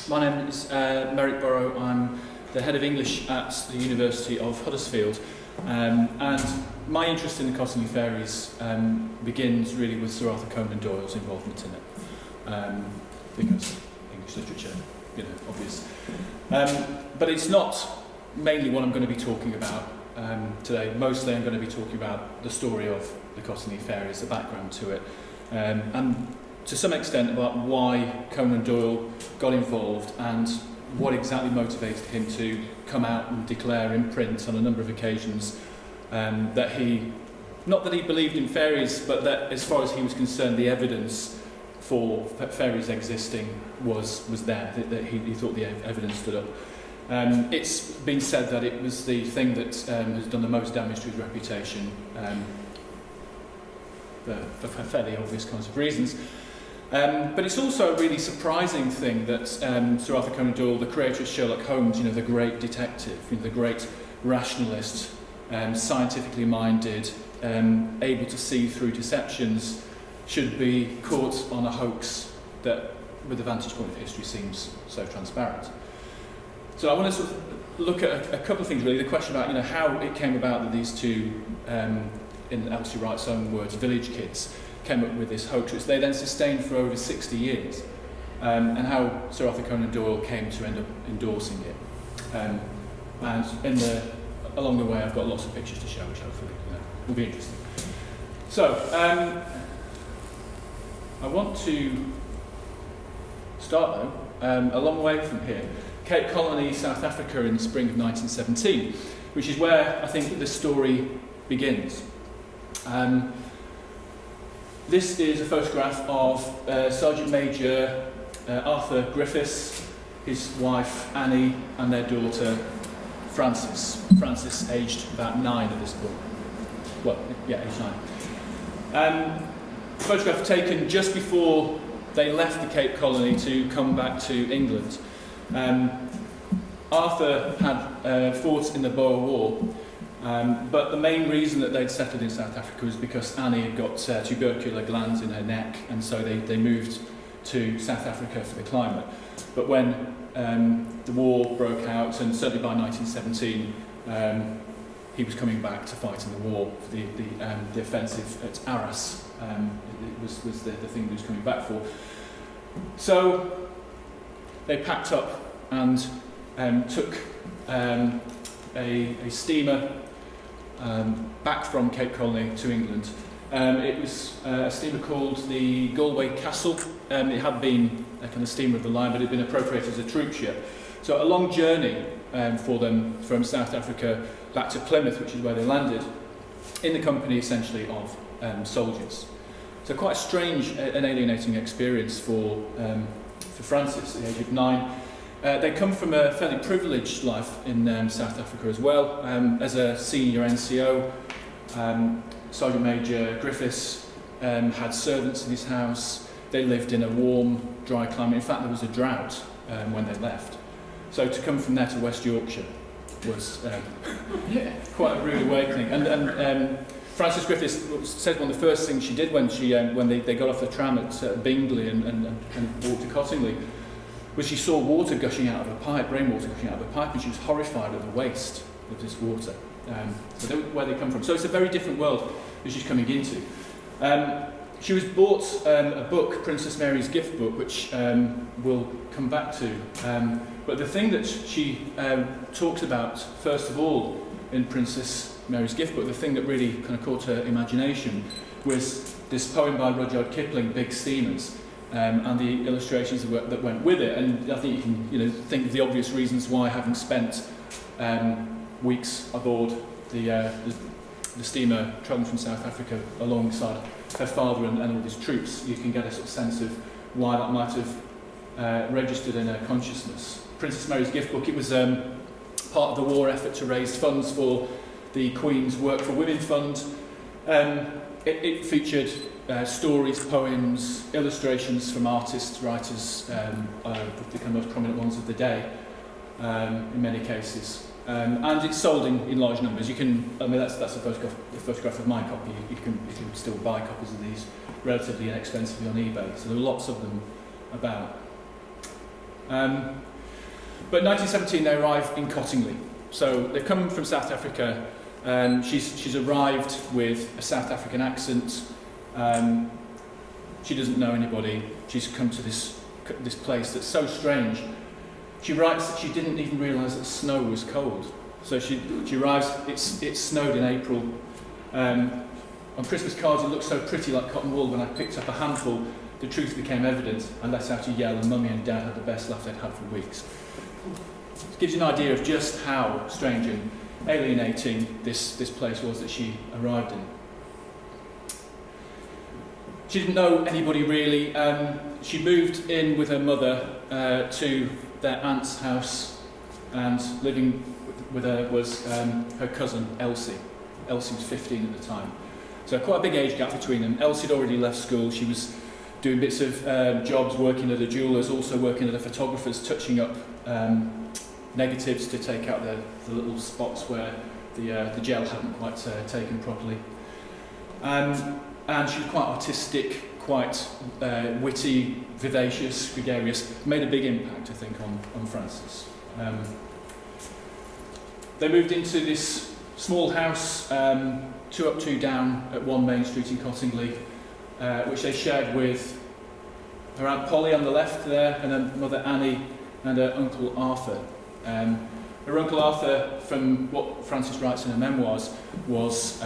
My name is Merrick Burrow. I'm the head of English at the University of Huddersfield, and my interest in the Cottingley Fairies begins really with Sir Arthur Conan Doyle's involvement in it, because English literature, obvious. But it's not mainly what I'm going to be talking about today. Mostly I'm going to be talking about the story of the Cottingley Fairies, the background to it, and to some extent about why Conan Doyle got involved and what exactly motivated him to come out and declare in print on a number of occasions that not that he believed in fairies, but that as far as he was concerned, the evidence for fairies existing was there, that he thought the evidence stood up. It's been said that it was the thing that has done the most damage to his reputation, for fairly obvious kinds of reasons. But it's also a really surprising thing that Sir Arthur Conan Doyle, the creator of Sherlock Holmes, the great detective, the great rationalist, scientifically minded, able to see through deceptions, should be caught on a hoax that, with the vantage point of history, seems so transparent. So I want to sort of look at a couple of things, really. The question about how it came about that these two, in Elsie Wright's own words, village kids, came up with this hoax, which they then sustained for over 60 years, and how Sir Arthur Conan Doyle came to end up endorsing it. And along the way, I've got lots of pictures to show, which hopefully will be interesting. So, I want to start, though, a long way from here. Cape Colony, South Africa, in the spring of 1917, which is where I think the story begins. This is a photograph of Sergeant Major Arthur Griffiths, his wife Annie, and their daughter Frances. Frances, aged about 9 at this point. Well, yeah, aged 9. Photograph taken just before they left the Cape Colony to come back to England. Arthur had fought in the Boer War. But the main reason that they'd settled in South Africa was because Annie had got tubercular glands in her neck, and so they moved to South Africa for the climate. But when the war broke out, and certainly by 1917, he was coming back to fight in the war. The offensive at Arras was the thing he was coming back for. So they packed up and took a steamer back from Cape Colony to England. It was a steamer called the Galway Castle. It had been a kind of steamer of the line, but it had been appropriated as a troop ship. So a long journey for them from South Africa back to Plymouth, which is where they landed, in the company essentially of soldiers. So quite a strange and alienating experience for Frances at the age of 9. They come from a fairly privileged life in South Africa as well. As a senior NCO, Sergeant Major Griffiths had servants in his house. They lived in a warm, dry climate. In fact, there was a drought when they left. So to come from there to West Yorkshire was quite a rude awakening. And Frances Griffiths said one of the first things she did when they got off the tram at Bingley and walked to Cottingley, was she saw water gushing out of a pipe, rainwater gushing out of a pipe, and she was horrified at the waste of this water. So where they come from. So it's a very different world that she's coming into. She was bought a book, Princess Mary's Gift Book, which we'll come back to. But the thing that she talked about, first of all, in Princess Mary's Gift Book, the thing that really kind of caught her imagination was this poem by Rudyard Kipling, Big Steamers. And the illustrations that went with it, and I think you can think of the obvious reasons why, having spent weeks aboard the steamer travelling from South Africa alongside her father and all his troops, you can get a sort of sense of why that might have registered in her consciousness. Princess Mary's Gift Book, it was part of the war effort to raise funds for the Queen's Work for Women Fund. It featured stories, poems, illustrations from artists, writers, the kind of most prominent ones of the day, in many cases. And it's sold in large numbers. That's a photograph of my copy. You can still buy copies of these relatively inexpensively on eBay. So there are lots of them about. But in 1917 they arrive in Cottingley. So they've come from South Africa. She's arrived with a South African accent. She doesn't know anybody. She's come to this place that's so strange. She writes that she didn't even realise that snow was cold. So she arrives, it snowed in April. On Christmas cards it looked so pretty like cotton wool. When I picked up a handful, the truth became evident. I let out a yell and Mummy and Dad had the best laugh they'd had for weeks. It gives you an idea of just how strange and alienating this place was that she arrived in. She didn't know anybody really. She moved in with her mother to their aunt's house, and living with her was her cousin Elsie. Elsie was 15 at the time. So quite a big age gap between them. Elsie had already left school. She was doing bits of jobs, working at a jeweller's, also working at a photographer's, touching up negatives to take out the little spots where the gel hadn't quite taken properly. And she was quite artistic, quite witty, vivacious, gregarious. Made a big impact, I think, on Frances. They moved into this small house, 2 up, 2 down, at 1 Main Street in Cottingley, which they shared with her Aunt Polly on the left there, and her mother Annie, and her Uncle Arthur. Her Uncle Arthur, from what Frances writes in her memoirs, was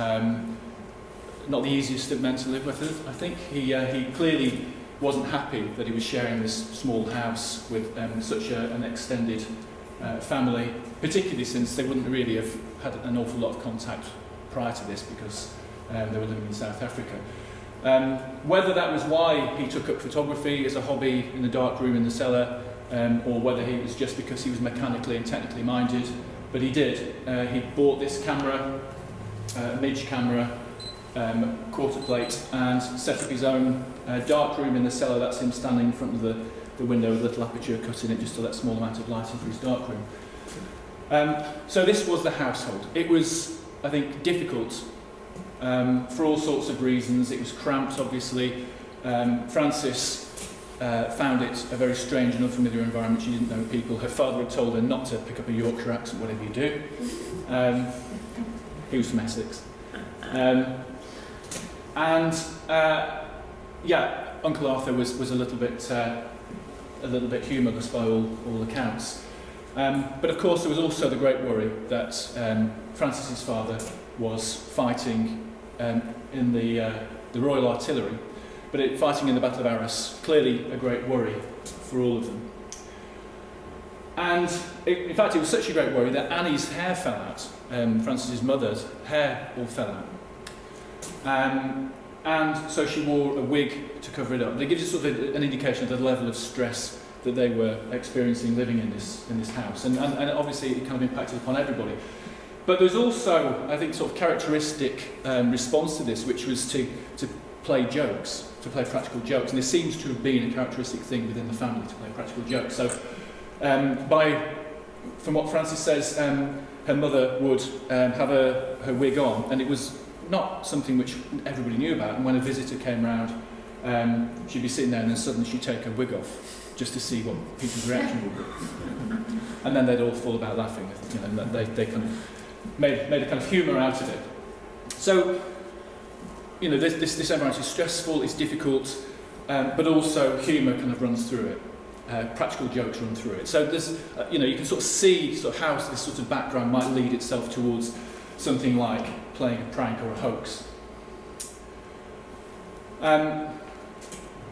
not the easiest of men to live with, I think. He clearly wasn't happy that he was sharing this small house with such an extended family, particularly since they wouldn't really have had an awful lot of contact prior to this because they were living in South Africa. Whether that was why he took up photography as a hobby in the dark room in the cellar, or whether it was just because he was mechanically and technically minded, but he did. He bought this camera, a Midge camera, quarter plate, and set up his own dark room in the cellar. That's him standing in front of the window with a little aperture cut in it just to let a small amount of light into his dark room. So this was the household. It was, I think, difficult for all sorts of reasons. It was cramped, obviously. Frances found it a very strange and unfamiliar environment. She didn't know people. Her father had told her not to pick up a Yorkshire accent, whatever you do. He was from Essex. Uncle Arthur was a little bit humourless by all accounts. But of course there was also the great worry that Frances's father was fighting in the Royal Artillery, but fighting in the Battle of Arras, clearly a great worry for all of them. And in fact it was such a great worry that Annie's hair fell out. Frances's mother's hair all fell out. And so she wore a wig to cover it up. It gives you sort of an indication of the level of stress that they were experiencing living in this house. And obviously it kind of impacted upon everybody. But there's also, I think, sort of characteristic response to this, which was to play jokes, to play practical jokes. And this seems to have been a characteristic thing within the family, to play practical jokes. So from what Frances says, her mother would have her wig on, and it was not something which everybody knew about. And when a visitor came round, she'd be sitting there and then suddenly she'd take her wig off just to see what people's reaction would be. And then they'd all fall about laughing. You know, they kind of made a kind of humour out of it. So, you know, this environment is stressful, it's difficult, but also humour kind of runs through it. Practical jokes run through it. So there's, you know, you can sort of see sort of how this sort of background might lead itself towards something like playing a prank or a hoax.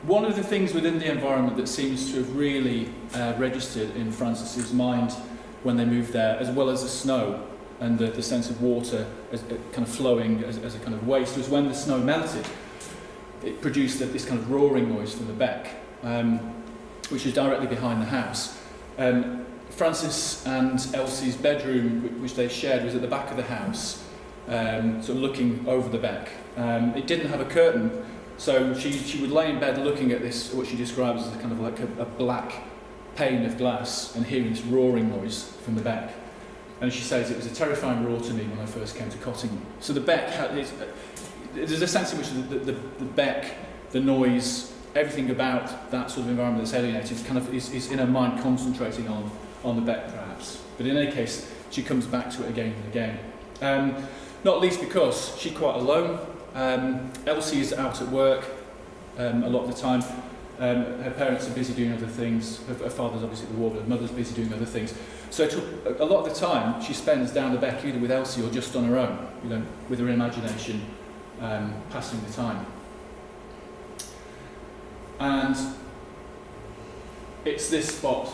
One of the things within the environment that seems to have really registered in Frances's mind when they moved there, as well as the snow and the sense of water as kind of flowing as a kind of waste, was when the snow melted. It produced this kind of roaring noise from the beck, which is directly behind the house. Frances and Elsie's bedroom, which they shared, was at the back of the house, sort of looking over the beck. It didn't have a curtain, so she would lay in bed looking at this, what she describes as a kind of like a black pane of glass, and hearing this roaring noise from the beck. And she says it was a terrifying roar to me when I first came to Cottingley. So the beck, there's a sense in which the beck, the noise, everything about that sort of environment that's alienated is in her mind concentrating on the beck perhaps. But in any case, she comes back to it again and again. Not least because she's quite alone. Elsie is out at work a lot of the time. Her parents are busy doing other things. Her father's obviously at the war, but her mother's busy doing other things. So a lot of the time she spends down the beck either with Elsie or just on her own, with her imagination, passing the time. And it's this spot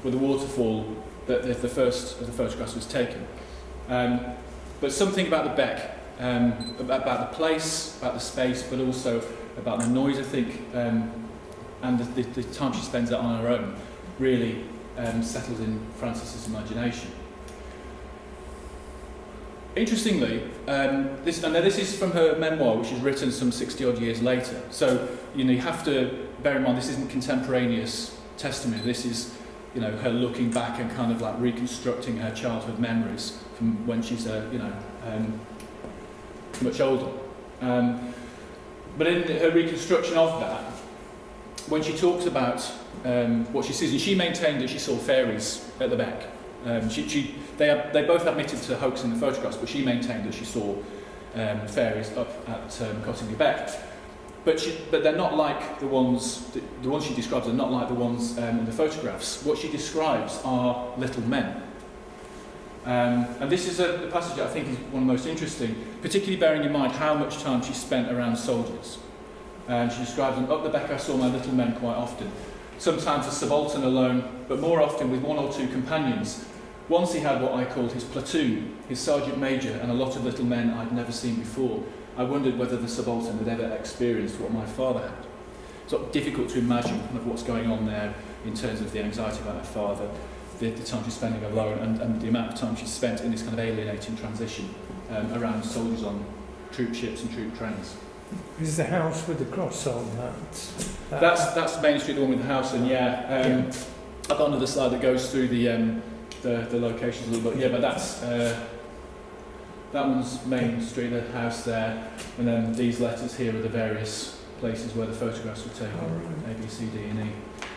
with the waterfall that the first of the photographs was taken. But something about the beck, about the place, about the space, but also about the noise, I think, and the time she spends out on her own really settles in Frances's imagination. Interestingly, this is from her memoir, which is written some 60-odd years later. So, you have to bear in mind this isn't contemporaneous testimony. This is, her looking back and kind of like reconstructing her childhood memories from when she's, much older. But in her reconstruction of that, when she talks about what she sees, and she maintained that she saw fairies at the beck. They both admitted to hoaxing the photographs, but she maintained that she saw fairies up at Cottingley Beck. But they're not like the ones she describes are not like the ones in the photographs. What she describes are little men. And this is a passage that I think is one of the most interesting, particularly bearing in mind how much time she spent around soldiers. She describes them, up the beck I saw my little men quite often. Sometimes a subaltern alone, but more often with one or two companions. Once he had what I called his platoon, his sergeant major, and a lot of little men I'd never seen before. I wondered whether the subaltern had ever experienced what my father had. It's sort of difficult to imagine kind of what's going on there in terms of the anxiety about her father, the time she's spending alone, and the amount of time she's spent in this kind of alienating transition around soldiers on troop ships and troop trains. Is the house with the cross on that? That's Main Street, the one with the house, and I've got another slide that goes through the locations a little bit. Yeah, but that's that one's Main Street, the house there, and then these letters here are the various places where the photographs were taken. A, B, C, D, and E.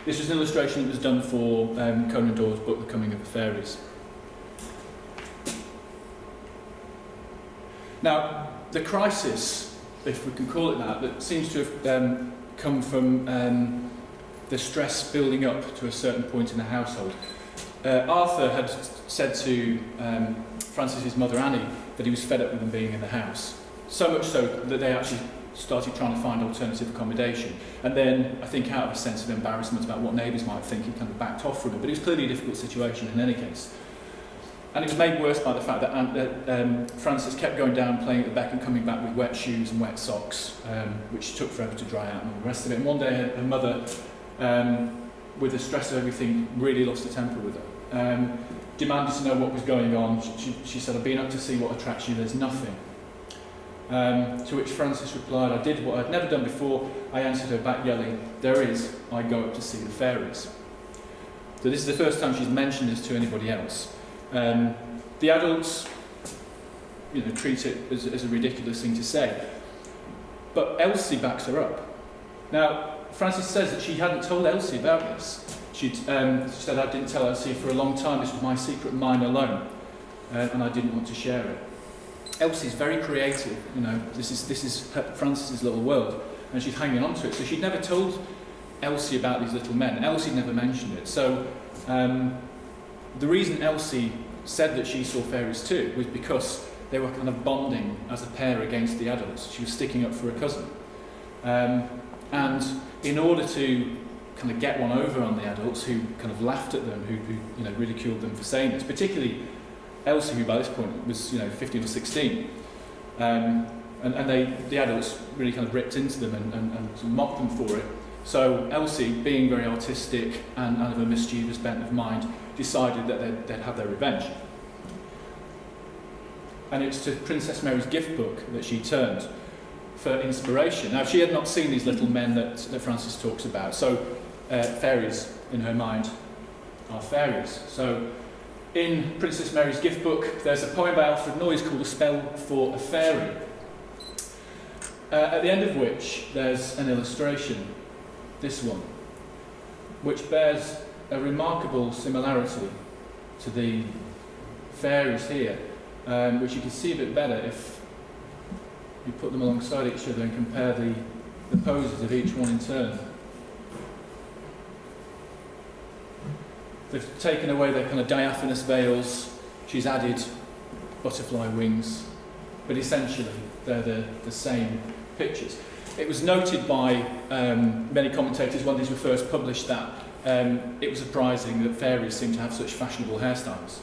This was an illustration that was done for Conan Doyle's book, The Coming of the Fairies. Now, the crisis, if we can call it that seems to have come from the stress building up to a certain point in the household. Arthur had said to Frances's mother Annie that he was fed up with them being in the house. So much so that they actually started trying to find alternative accommodation. And then, I think out of a sense of embarrassment about what neighbours might think, he kind of backed off from it. But it was clearly a difficult situation in any case. And it was made worse by the fact that Frances kept going down, playing at the beck and coming back with wet shoes and wet socks, which took forever to dry out and all the rest of it. And one day her mother, with the stress of everything, really lost her temper with her. Demanded to know what was going on. She said, I've been up to see what attracts you, there's nothing. To which Frances replied, I did what I'd never done before. I answered her back yelling, there is, I go up to see the fairies. So this is the first time she's mentioned this to anybody else. The adults, treat it as a ridiculous thing to say. But Elsie backs her up. Now, Frances says that she hadn't told Elsie about this. She said, I didn't tell Elsie for a long time, this was my secret, mine alone, and I didn't want to share it. Elsie's very creative, this is Frances's little world, and she's hanging on to it. So she'd never told Elsie about these little men. Elsie never mentioned it. So the reason Elsie said that she saw fairies too was because they were kind of bonding as a pair against the adults. She was sticking up for her cousin. And in order to kind of get one over on the adults who kind of laughed at them, who ridiculed them for saying this, particularly Elsie, who by this point was 15 or 16, and the adults really kind of ripped into them and mocked them for it. So Elsie, being very artistic and of a mischievous bent of mind, decided that they'd have their revenge. And it's to Princess Mary's gift book that she turned for inspiration. Now, she had not seen these little men that Frances talks about, so fairies, in her mind, are fairies. So in Princess Mary's gift book, there's a poem by Alfred Noyes called A Spell for a Fairy, at the end of which there's an illustration. this one, which bears a remarkable similarity to the fairies here, which you can see a bit better if you put them alongside each other and compare the poses of each one in turn. They've taken away their kind of diaphanous veils. She's added butterfly wings, but essentially they're the same pictures. It was noted by many commentators when these were first published that it was surprising that fairies seemed to have such fashionable hairstyles.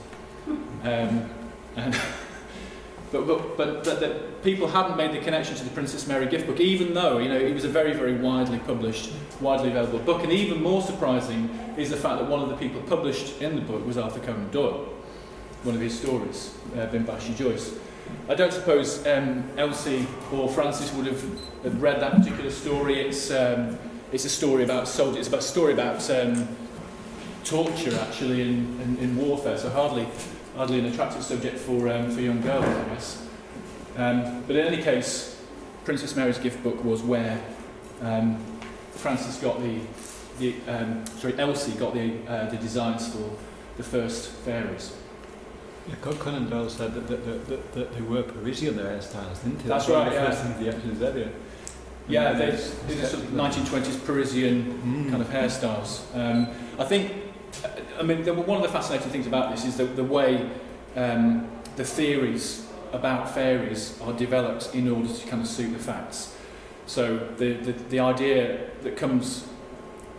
But that people hadn't made the connection to the Princess Mary gift book, even though it was a very, very widely published, widely available book. And even more surprising is the fact that one of the people published in the book was Arthur Conan Doyle, one of his stories, Bimbashi Joyce. I don't suppose Elsie or Francis would have read that particular story. It's a story about soldiers. It's about a story about torture, actually, in warfare. So hardly an attractive subject for young girls, I guess. But in any case, Princess Mary's gift book was where Elsie got the designs for the first fairies. Yeah, Conan Doyle said that they were Parisian, their hairstyles, didn't they? That's right, the yeah. first thing they actually said, yeah. Yeah, they did sort of 1920s Parisian kind of hairstyles. I think, one of the fascinating things about this is the way the theories about fairies are developed in order to kind of suit the facts. So the idea that comes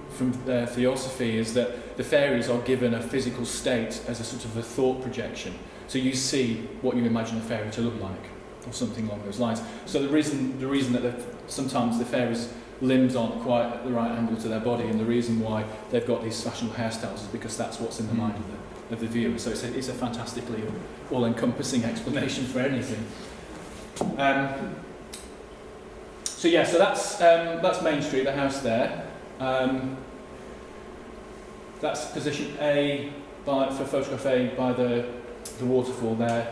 from theosophy is that the fairies are given a physical state as a sort of a thought projection. So you see what you imagine a fairy to look like, or something along those lines. So the reason that sometimes the fairies' limbs aren't quite at the right angle to their body, and the reason why they've got these fashionable hairstyles is because that's what's in the mind of the viewer. So it's a fantastically all-encompassing explanation for anything. So that's Main Street, the house there. That's position A for photograph A by the waterfall there,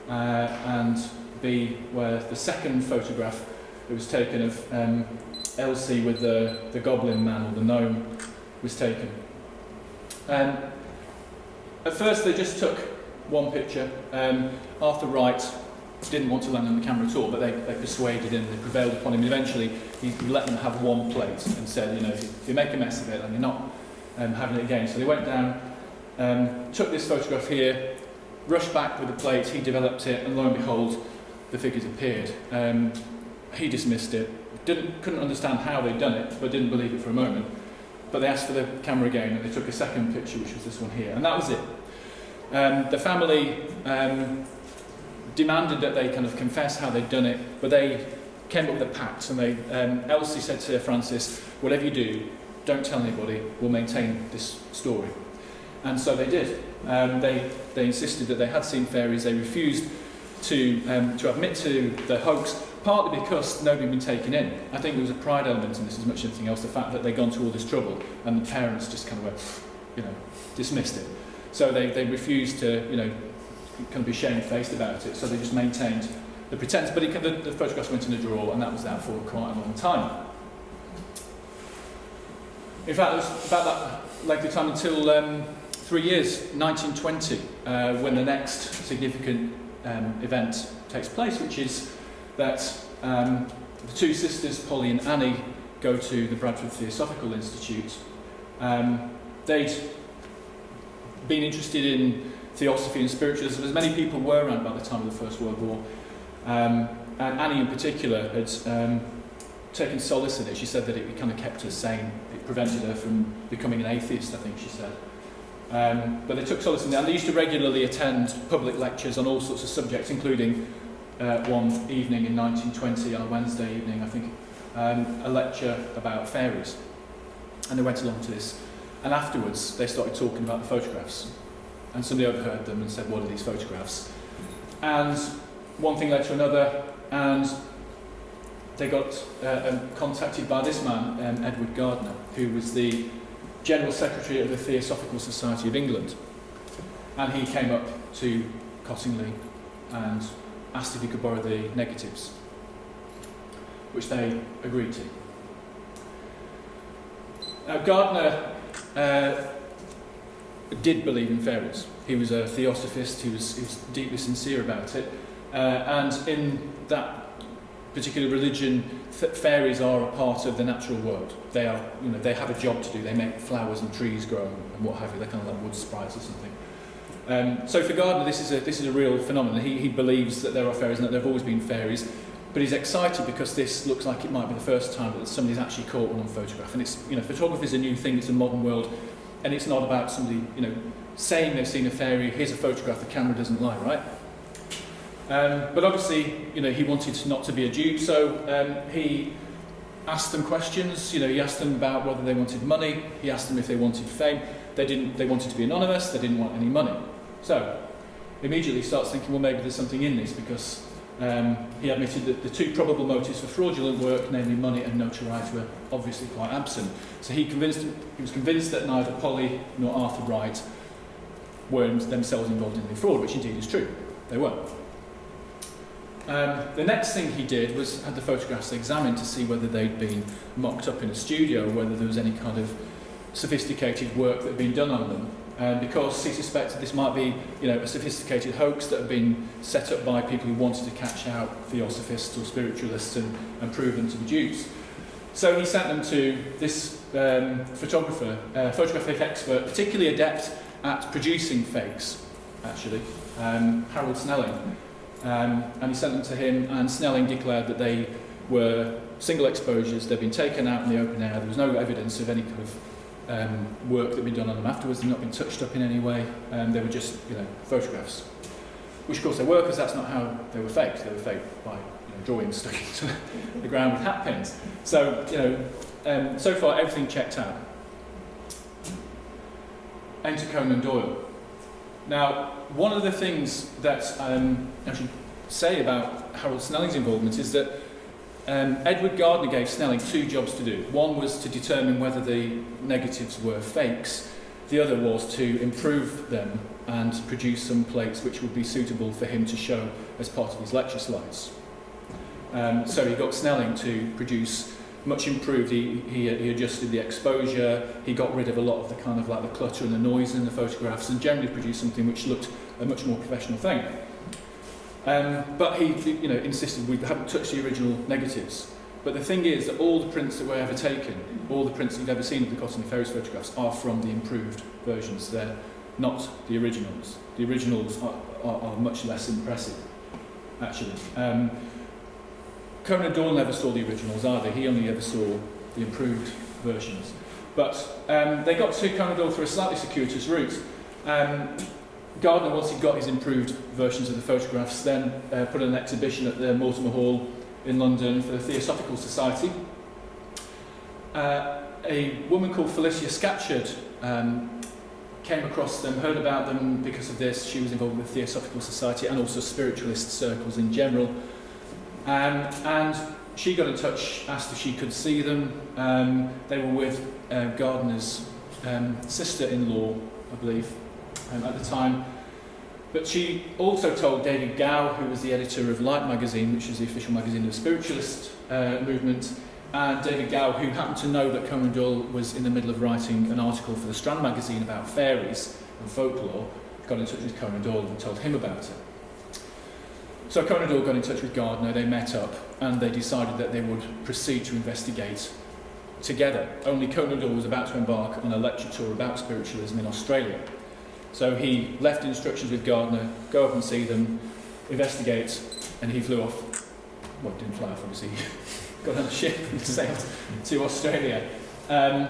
and B where the second photograph that was taken of Elsie with the goblin man or the gnome was taken. At first they just took one picture. Arthur Wright didn't want to land on the camera at all, but they persuaded him, they prevailed upon him. Eventually he let them have one plate and said, if you make a mess of it, then you're not having it again. So they went down, took this photograph here, rushed back with the plate, he developed it, and lo and behold, the figures appeared. He dismissed it, couldn't understand how they'd done it, but didn't believe it for a moment. But they asked for the camera again, and they took a second picture, which was this one here, and that was it. The family demanded that they kind of confess how they'd done it, but they came up with a pact, and Elsie said to Francis, whatever you do, don't tell anybody, we'll maintain this story. And so they did. They insisted that they had seen fairies. They refused to admit to the hoax, partly because nobody had been taken in. I think there was a pride element in this as much as anything else, the fact that they'd gone to all this trouble and the parents just kind of went, dismissed it. So they refused to, kind of be shamefaced about it, so they just maintained the pretense. But the photographs went in a drawer, and that was that for quite a long time. In fact, it was about that length of time until 3 years, 1920, when the next significant event takes place, which is that the two sisters, Polly and Annie, go to the Bradford Theosophical Institute. They'd been interested in theosophy and spiritualism, as many people were around by the time of the First World War. And Annie in particular had taken solace in it. She said that it kind of kept her sane. It prevented her from becoming an atheist, I think she said. But they took solace in it, and they used to regularly attend public lectures on all sorts of subjects, including one evening in 1920, on a Wednesday evening, I think, a lecture about fairies. And they went along to this. And afterwards, they started talking about the photographs. And somebody overheard them and said, what are these photographs? And one thing led to another, and they got contacted by this man, Edward Gardner, who was the General Secretary of the Theosophical Society of England. And he came up to Cottingley and asked if he could borrow the negatives, which they agreed to. Now, Gardner did believe in fairies. He was a theosophist, he was deeply sincere about it, and in that particular religion, fairies are a part of the natural world. They are, they have a job to do. They make flowers and trees grow and what have you. They're kind of like wood sprites or something. So for Gardner, this is a real phenomenon. He believes that there are fairies and that there have always been fairies, but he's excited because this looks like it might be the first time that somebody's actually caught one on photograph. And it's, photography is a new thing. It's a modern world, and it's not about somebody, saying they've seen a fairy. Here's a photograph. The camera doesn't lie, right? But obviously, he wanted not to be a dupe, so he asked them questions. He asked them about whether they wanted money. He asked them if they wanted fame. They didn't. They wanted to be anonymous. They didn't want any money. So immediately starts thinking, well, maybe there's something in this, because he admitted that the two probable motives for fraudulent work, namely money and notoriety, were obviously quite absent. So he was convinced that neither Polly nor Arthur Wright were themselves involved in the fraud, which indeed is true. They were. The next thing he did was had the photographs examined to see whether they'd been mocked up in a studio, or whether there was any kind of sophisticated work that had been done on them, because he suspected this might be, a sophisticated hoax that had been set up by people who wanted to catch out theosophists or spiritualists and prove them to be dupes. So he sent them to this photographic expert, particularly adept at producing fakes, actually, Harold Snelling. And he sent them to him, and Snelling declared that they were single exposures. They'd been taken out in the open air. There was no evidence of any kind of work that had been done on them afterwards. They'd not been touched up in any way. They were just, photographs, which of course they were, because that's not how they were faked. They were faked by drawings stuck into the ground with hat pins. So, so far everything checked out. Enter Conan Doyle. Now, one of the things that I should say about Harold Snelling's involvement is that Edward Gardner gave Snelling two jobs to do. One was to determine whether the negatives were fakes. The other was to improve them and produce some plates which would be suitable for him to show as part of his lecture slides. So he got Snelling to produce much improved. He adjusted the exposure. He got rid of a lot of the kind of like the clutter and the noise in the photographs, and generally produced something which looked a much more professional thing. But he, insisted we haven't touched the original negatives. But the thing is that all the prints that were ever taken, all the prints you've ever seen of the Cottingley Fairies photographs, are from the improved versions. They're not the originals. The originals are much less impressive, actually. Conan Doyle never saw the originals either. He only ever saw the improved versions. But they got to Conan Doyle through a slightly circuitous route. Gardner, once he got his improved versions of the photographs, then put an exhibition at the Mortimer Hall in London for the Theosophical Society. A woman called Felicia Scatcherd came across them, heard about them because of this. She was involved with the Theosophical Society and also spiritualist circles in general. And she got in touch, asked if she could see them. They were with Gardner's sister-in-law, I believe, at the time. But she also told David Gow, who was the editor of Light magazine, which was the official magazine of the spiritualist movement, and David Gow, who happened to know that Conan Doyle was in the middle of writing an article for the Strand magazine about fairies and folklore, got in touch with Conan Doyle and told him about it. So Conan Doyle got in touch with Gardner, they met up, and they decided that they would proceed to investigate together. Only Conan Doyle was about to embark on a lecture tour about spiritualism in Australia. So he left instructions with Gardner, go up and see them, investigate, and he flew off. Well, didn't fly off, obviously. Got on a ship and sailed to Australia. And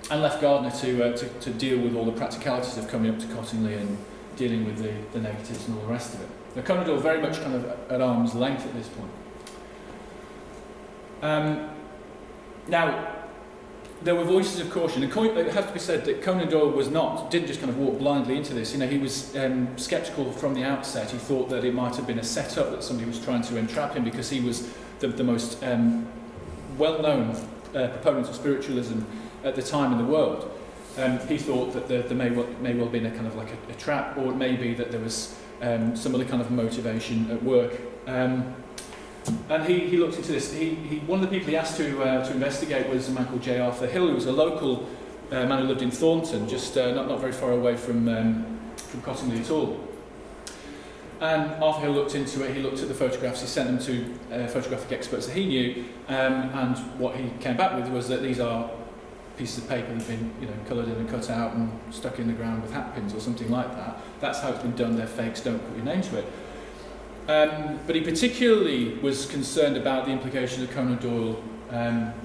left Gardner to deal with all the practicalities of coming up to Cottingley and dealing with the negatives and all the rest of it. Now, Conan Doyle very much kind of at arm's length at this point. Now, there were voices of caution, and it has to be said that Conan Doyle didn't just kind of walk blindly into this. He was sceptical from the outset. He thought that it might have been a setup, that somebody was trying to entrap him, because he was the most well-known proponent of spiritualism at the time in the world. He thought that there may well been a kind of like a trap, or it may be that there was some other kind of motivation at work. And he looked into this. One of the people he asked to investigate was a man called J. Arthur Hill, who was a local man who lived in Thornton, just not very far away from Cottingley at all. And Arthur Hill looked into it. He looked at the photographs. He sent them to photographic experts that he knew, and what he came back with was that these are pieces of paper that have been, coloured in and cut out and stuck in the ground with hat pins or something like that. That's how it's been done. They're fakes. Don't put your name to it. But he particularly was concerned about the implication of Conan Doyle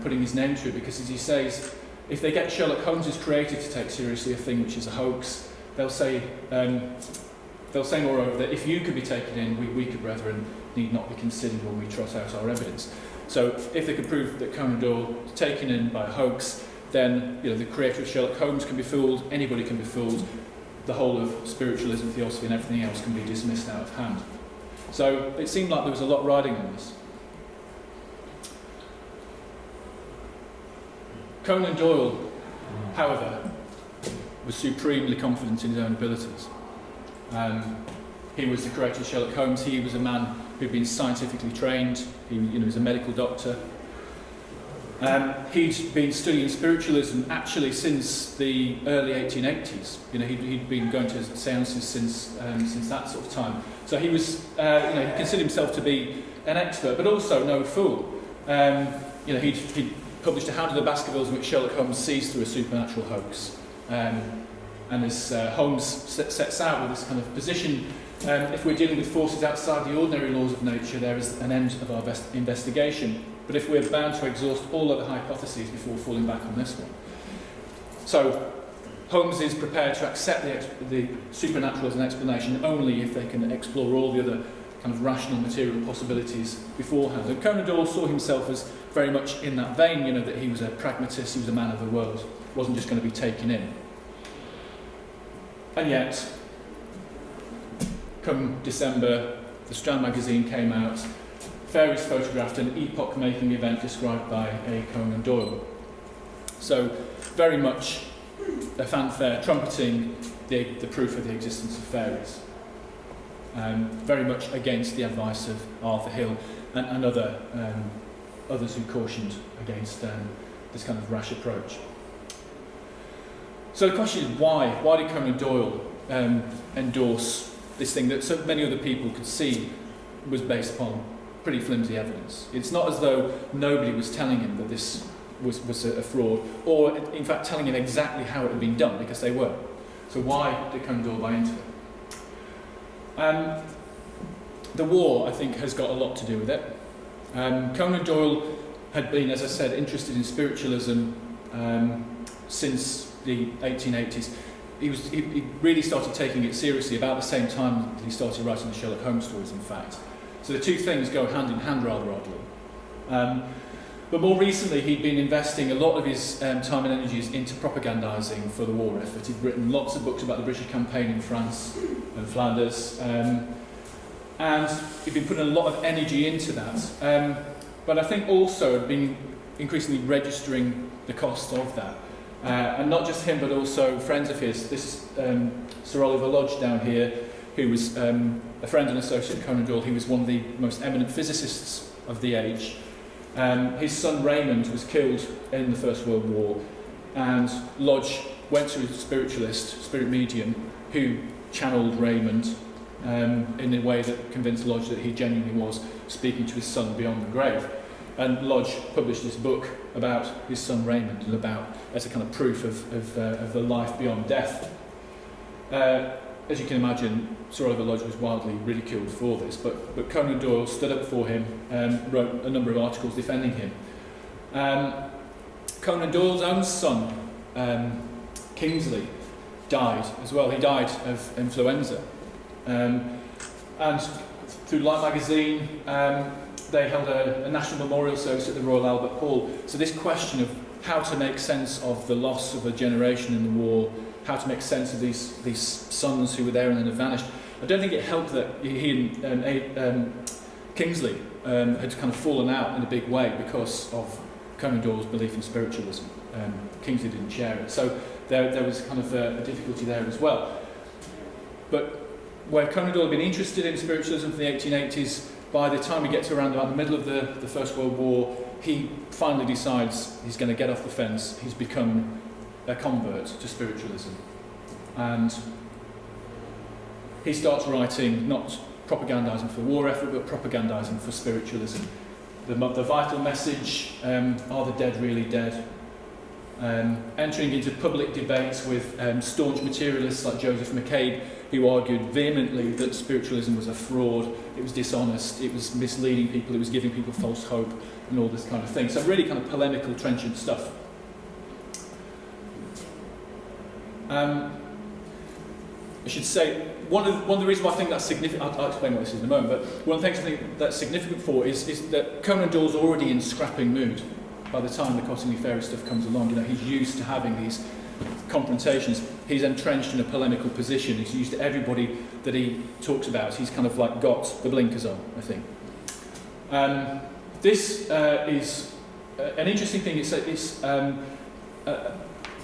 putting his name to it, because, as he says, if they get Sherlock Holmes' creator to take seriously a thing which is a hoax, they'll say moreover that if you could be taken in, we weaker brethren need not be considered when we trot out our evidence. So if they could prove that Conan Doyle is taken in by a hoax, then the creator of Sherlock Holmes can be fooled, anybody can be fooled, the whole of spiritualism, theosophy and everything else can be dismissed out of hand. So it seemed like there was a lot riding on this. Conan Doyle, however, was supremely confident in his own abilities. He was the creator of Sherlock Holmes. He was a man who'd been scientifically trained. He was a medical doctor. He'd been studying spiritualism actually since the early 1880s. He'd been going to seances since that sort of time. So he was, he considered himself to be an expert, but also no fool. He'd published a Hound of the Baskervilles in which Sherlock Holmes sees through a supernatural hoax. And as Holmes sets out with this kind of position, if we're dealing with forces outside the ordinary laws of nature, there is an end of our investigation. But if we're bound to exhaust all other hypotheses before falling back on this one. So Holmes is prepared to accept the supernatural as an explanation only if they can explore all the other kind of rational material possibilities beforehand. And Conan Doyle saw himself as very much in that vein, that he was a pragmatist, he was a man of the world, wasn't just going to be taken in. And yet, come December, the Strand magazine came out. Fairies photographed an epoch-making event described by A. Conan Doyle. So, very much a fanfare trumpeting the proof of the existence of fairies. Very much against the advice of Arthur Hill and others who cautioned against this kind of rash approach. So the question is why? Why did Conan Doyle endorse this thing that so many other people could see was based upon pretty flimsy evidence? It's not as though nobody was telling him that this was a fraud, or in fact telling him exactly how it had been done, because they were. So why did Conan Doyle buy into it? The war, I think, has got a lot to do with it. Conan Doyle had been, as I said, interested in spiritualism since the 1880s. He really started taking it seriously about the same time that he started writing the Sherlock Holmes stories, in fact. So the two things go hand in hand rather oddly. But more recently, he'd been investing a lot of his time and energies into propagandising for the war effort. He'd written lots of books about the British campaign in France and Flanders, and he'd been putting a lot of energy into that. But I think also had been increasingly registering the cost of that. And not just him, but also friends of his. This is Sir Oliver Lodge down here, who was a friend and associate of Conan Doyle. He was one of the most eminent physicists of the age. His son Raymond was killed in the First World War, and Lodge went to a spiritualist, spirit medium, who channeled Raymond in a way that convinced Lodge that he genuinely was speaking to his son beyond the grave. And Lodge published this book about his son Raymond, and about as a kind of proof of the life beyond death. As you can imagine, Sir Oliver Lodge was wildly ridiculed for this, but Conan Doyle stood up for him and wrote a number of articles defending him. Conan Doyle's own son, Kingsley, died as well. He died of influenza. And through Light magazine, they held a national memorial service at the Royal Albert Hall. So this question of how to make sense of the loss of a generation in the war, how to make sense of these sons who were there and then have vanished. I don't think it helped that he and Kingsley had kind of fallen out in a big way because of Conan Doyle's belief in spiritualism. Kingsley didn't share it. So there was kind of a difficulty there as well. But where Conan Doyle had been interested in spiritualism from the 1880s, by the time we get to around about the middle of the First World War, he finally decides he's going to get off the fence. He's become a convert to spiritualism. And he starts writing, not propagandising for the war effort, but propagandising for spiritualism. The vital message, are the dead really dead? Entering into public debates with staunch materialists like Joseph McCabe, who argued vehemently that spiritualism was a fraud, it was dishonest, it was misleading people, it was giving people false hope, and all this kind of thing. So really kind of polemical, trenchant stuff. I should say, one of the reasons why I think that's significant, I'll explain what this is in a moment, but one of the things I think that's significant for is that Conan Doyle's already in scrapping mood by the time the Cottingley Fairies stuff comes along. You know, he's used to having these confrontations. He's entrenched in a polemical position. He's used to everybody that he talks about. He's kind of like got the blinkers on, I think. This is an interesting thing. It's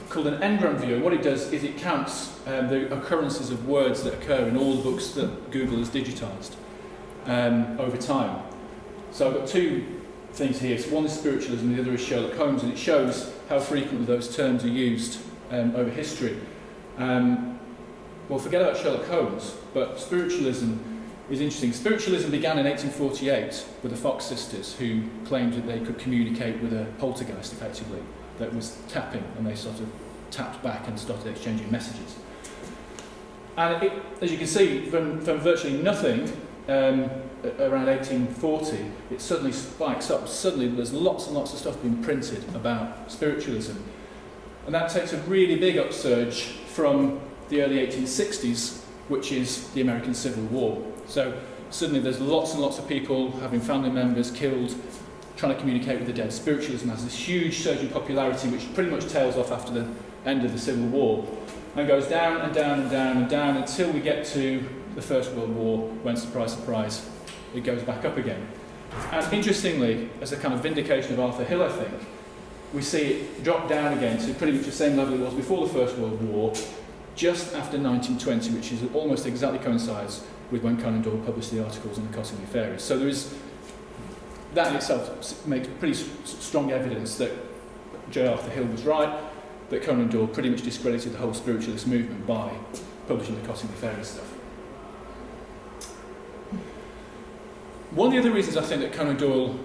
called an engram view. And what it does is it counts the occurrences of words that occur in all the books that Google has digitised over time. So I've got two things here. So one is spiritualism, the other is Sherlock Holmes, and it shows how frequently those terms are used over history. Well, forget about Sherlock Holmes, but spiritualism is interesting. Spiritualism began in 1848 with the Fox sisters, who claimed that they could communicate with a poltergeist, effectively, that was tapping, and they sort of tapped back and started exchanging messages. And it, as you can see, from virtually nothing, around 1840, it suddenly spikes up. Suddenly there's lots and lots of stuff being printed about spiritualism. And that takes a really big upsurge from the early 1860s, which is the American Civil War. So suddenly there's lots and lots of people having family members killed, trying to communicate with the dead. Spiritualism has this huge surge in popularity, which pretty much tails off after the end of the Civil War, and goes down and down and down and down until we get to the First World War, when, surprise, surprise, it goes back up again. And interestingly, as a kind of vindication of Arthur Hill, I think, we see it drop down again to pretty much the same level it was before the First World War, just after 1920, which is almost exactly coincides with when Conan Doyle published the articles on the Cottingley Fairies. So there is, that in itself makes pretty strong evidence that J. Arthur Hill was right, that Conan Doyle pretty much discredited the whole spiritualist movement by publishing the Cottingley Fairies stuff. One of the other reasons I think that Conan Doyle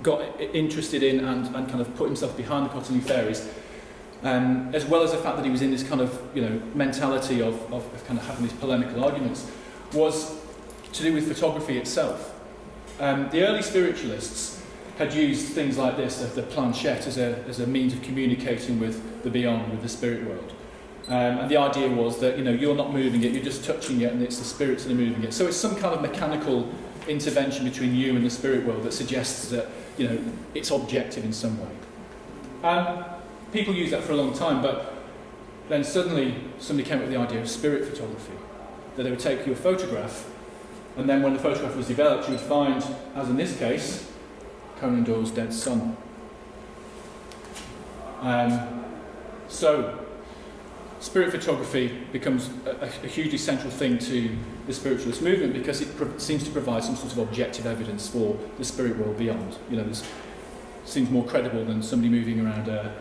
got interested in and kind of put himself behind the Cottingley Fairies, as well as the fact that he was in this kind of, you know, mentality of kind of having these polemical arguments, was to do with photography itself. The early spiritualists had used things like this, the planchette, as a means of communicating with the beyond, with the spirit world. And the idea was that, you know, you're not moving it, you're just touching it, and it's the spirits that are moving it. So it's some kind of mechanical intervention between you and the spirit world that suggests that, you know, it's objective in some way. People used that for a long time, but then suddenly somebody came up with the idea of spirit photography, that they would take you a photograph, and then when the photograph was developed, you would find, as in this case, Conan Doyle's dead son. So spirit photography becomes a hugely central thing to the spiritualist movement, because it seems to provide some sort of objective evidence for the spirit world beyond. You know, this seems more credible than somebody moving around a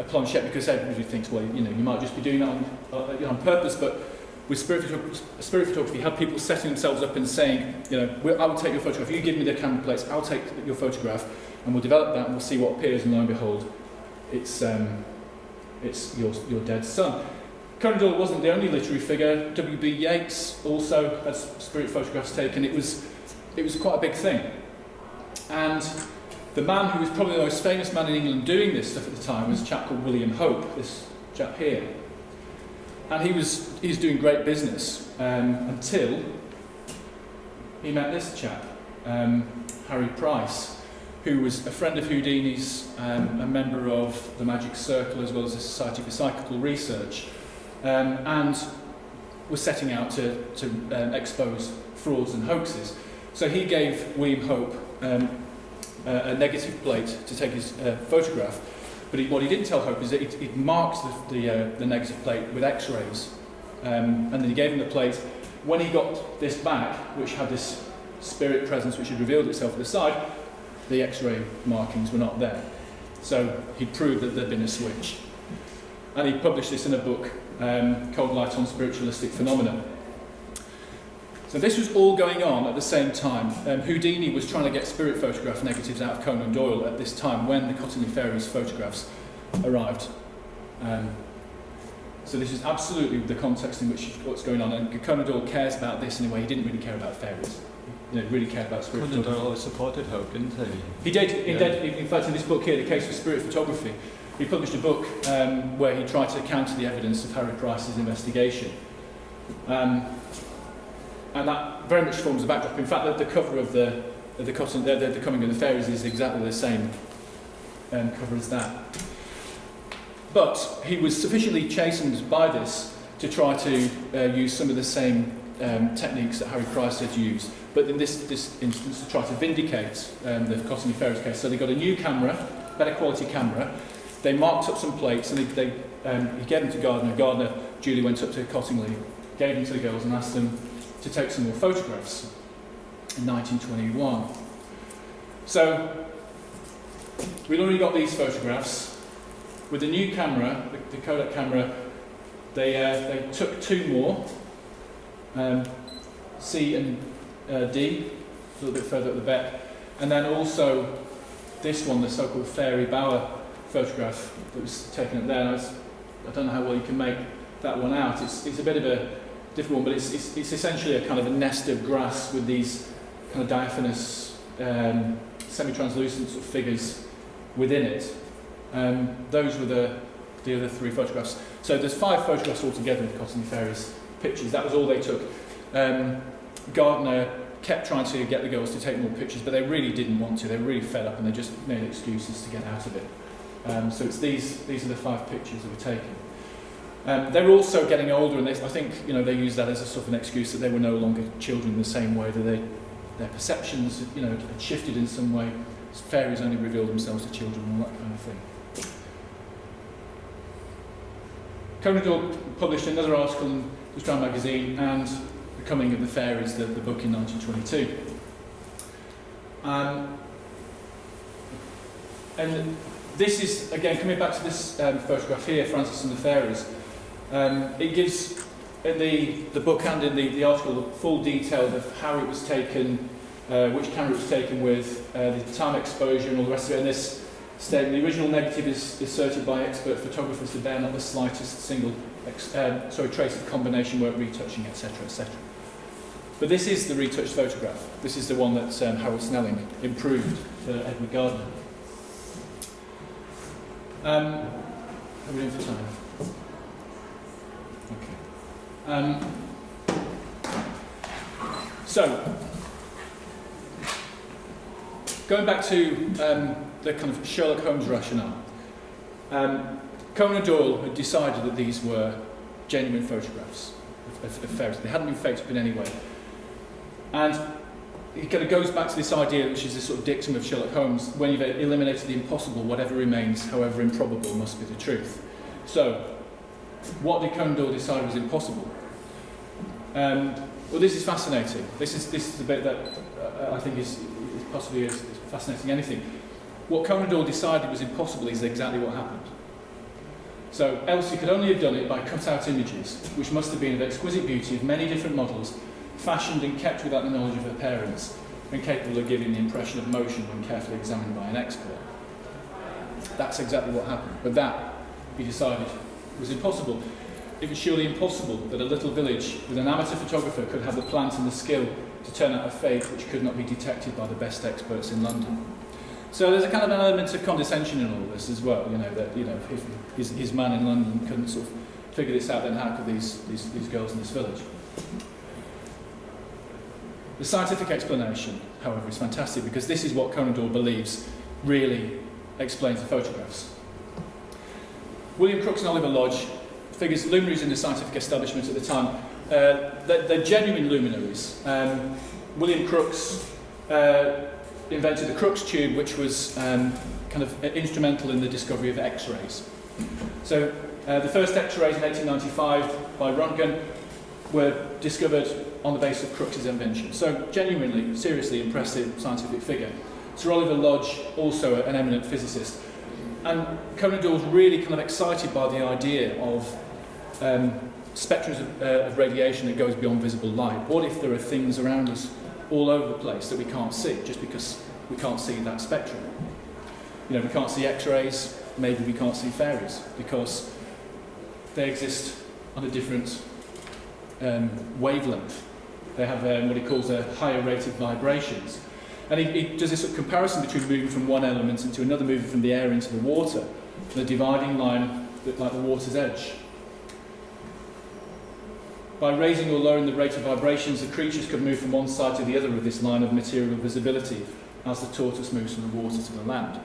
planchette, because everybody thinks, well, you know, you might just be doing that on purpose. But with spirit photography, you have people setting themselves up and saying, you know, I will take your photograph. You give me the camera plates, I'll take your photograph, and we'll develop that, and we'll see what appears. And lo and behold, it's your dead son. Conan Doyle wasn't the only literary figure. W.B. Yeats also had spirit photographs taken. It was quite a big thing. And the man who was probably the most famous man in England doing this stuff at the time was a chap called William Hope, this chap here. And he's doing great business until he met this chap, Harry Price, who was a friend of Houdini's, a member of the Magic Circle, as well as the Society for Psychical Research, and was setting out to expose frauds and hoaxes. So he gave William Hope a negative plate to take his photograph, but what he didn't tell Hope is that he'd marked the negative plate with X-rays, and then he gave him the plate. When he got this back, which had this spirit presence which had revealed itself at the side, the X-ray markings were not there. So he proved that there'd been a switch. And he published this in a book, Cold Light on Spiritualistic Phenomena. So this was all going on at the same time. Houdini was trying to get spirit photograph negatives out of Conan Doyle at this time when the Cottingley Fairies photographs arrived. So this is absolutely the context in which what's going on. And Conan Doyle cares about this in a way he didn't really care about fairies. He really cared about spirit Conan photography. Doyle always supported Hope, didn't he? He did. Yeah. In fact, in this book here, The Case for Spirit Photography, he published a book where he tried to counter the evidence of Harry Price's investigation. And that very much forms the backdrop. In fact, the cover of the Coming of the Fairies is exactly the same cover as that. But he was sufficiently chastened by this to try to use some of the same techniques that Harry Price had used, but in this instance to try to vindicate the Cottingley Fairies case. So they got a new camera, better quality camera. They marked up some plates and he gave them to Gardner. Gardner duly went up to Cottingley, gave them to the girls and asked them to take some more photographs in 1921. So we'd already got these photographs. With the new camera, the Kodak camera, they took two more, C and D, a little bit further up the back, and then also this one, the so-called Fairy Bower photograph that was taken up there. And I don't know how well you can make that one out. It's a bit of a different one, but it's essentially a kind of a nest of grass with these kind of diaphanous, semi-translucent sort of figures within it. Those were the other three photographs. So there's 5 photographs altogether of Cottingley Fairies pictures. That was all they took. Gardner kept trying to get the girls to take more pictures, but they really didn't want to. They were really fed up and they just made excuses to get out of it. So it's these are the 5 pictures that were taken. They were also getting older, and I think they used that as a sort of an excuse that they were no longer children in the same way, that their perceptions had shifted in some way. Fairies only reveal themselves to children and all that kind of thing. Conan Doyle published another article in the Strand magazine and The Coming of the Fairies, the book in 1922. And this is, again, coming back to this photograph here, Francis and the Fairies. It gives, in the book and in the article, full detail of how it was taken, which camera it was taken with, the time exposure and all the rest of it. And this statement, the original negative is asserted by expert photographers to bear not the slightest single trace of combination work, retouching, etc., etc. But this is the retouched photograph. This is the one that Harold Snelling improved for Edward Gardner. How are we doing for time? Okay. So, going back to the kind of Sherlock Holmes rationale, Conan Doyle had decided that these were genuine photographs of fairies. They hadn't been faked up in any way. And it kind of goes back to this idea, which is this sort of dictum of Sherlock Holmes: when you've eliminated the impossible, whatever remains, however improbable, must be the truth. So, what did Conan Doyle decide was impossible? Well, this is fascinating. This is the bit that I think is possibly as fascinating as anything. What Conan Doyle decided was impossible is exactly what happened. So Elsie could only have done it by cut-out images, which must have been of exquisite beauty, of many different models, fashioned and kept without the knowledge of her parents, and capable of giving the impression of motion when carefully examined by an expert. That's exactly what happened. But that, he decided, was impossible. It was surely impossible that a little village with an amateur photographer could have the plant and the skill to turn out a fake which could not be detected by the best experts in London. So there's a kind of an element of condescension in all this as well, that if his man in London couldn't sort of figure this out, then how could these girls in this village? The scientific explanation, however, is fantastic, because this is what Conan Doyle believes really explains the photographs. William Crookes and Oliver Lodge, figures luminaries in the scientific establishment at the time, they're genuine luminaries. William Crookes invented the Crookes tube, which was kind of instrumental in the discovery of X-rays. So the first X-rays in 1895 by Röntgen were discovered on the basis of Crookes' invention. So genuinely, seriously impressive scientific figure. Sir Oliver Lodge, also an eminent physicist. And Conan Doyle's really kind of excited by the idea of spectrums of radiation that goes beyond visible light. What if there are things around us all over the place that we can't see, just because we can't see that spectrum? You know, we can't see X-rays, maybe we can't see fairies, because they exist on a different wavelength. They have what he calls a higher rate of vibrations. And he does this sort of comparison between moving from one element into another, moving from the air into the water, the dividing line like the water's edge. By raising or lowering the rate of vibrations, the creatures could move from one side to the other of this line of material visibility, as the tortoise moves from the water to the land.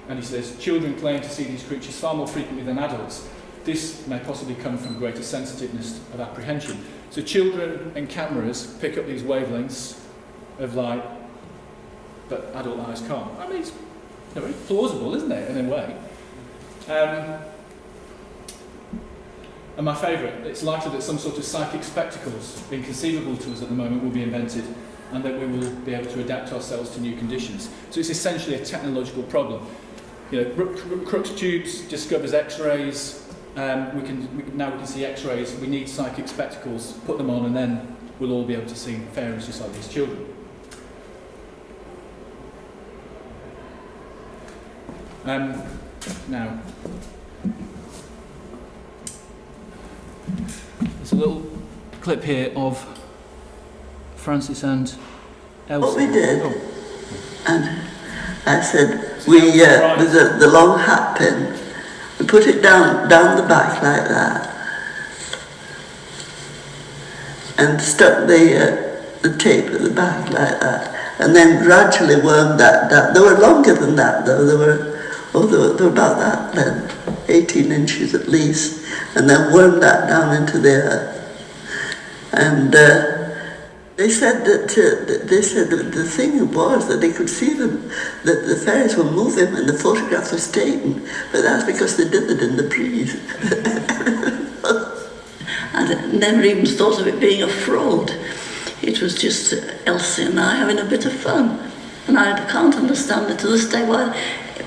And he says, children claim to see these creatures far more frequently than adults. This may possibly come from greater sensitiveness of apprehension. So children and cameras pick up these wavelengths of light, but adult eyes can't. I mean, it's very plausible, isn't it, in a way? And my favourite, it's likely that some sort of psychic spectacles, inconceivable to us at the moment, will be invented, and that we will be able to adapt ourselves to new conditions. So it's essentially a technological problem. You know, Crookes tubes discovers X-rays. Now we can see X-rays. We need psychic spectacles. Put them on, and then we'll all be able to see fairies just like these children. Now, there's a little clip here of Francis and Elsie. What we did, and I said, with the long hat pin, we put it down the back like that, and stuck the tape at the back like that, and then gradually wormed that down. They were longer than that though, they were about that length, 18 inches at least, and then wormed that down into the earth. And they said that the thing was that they could see them, that the fairies were moving when the photograph was taken, but that's because they did it in the breeze. I never even thought of it being a fraud. It was just Elsie and I having a bit of fun, and I can't understand it to this day why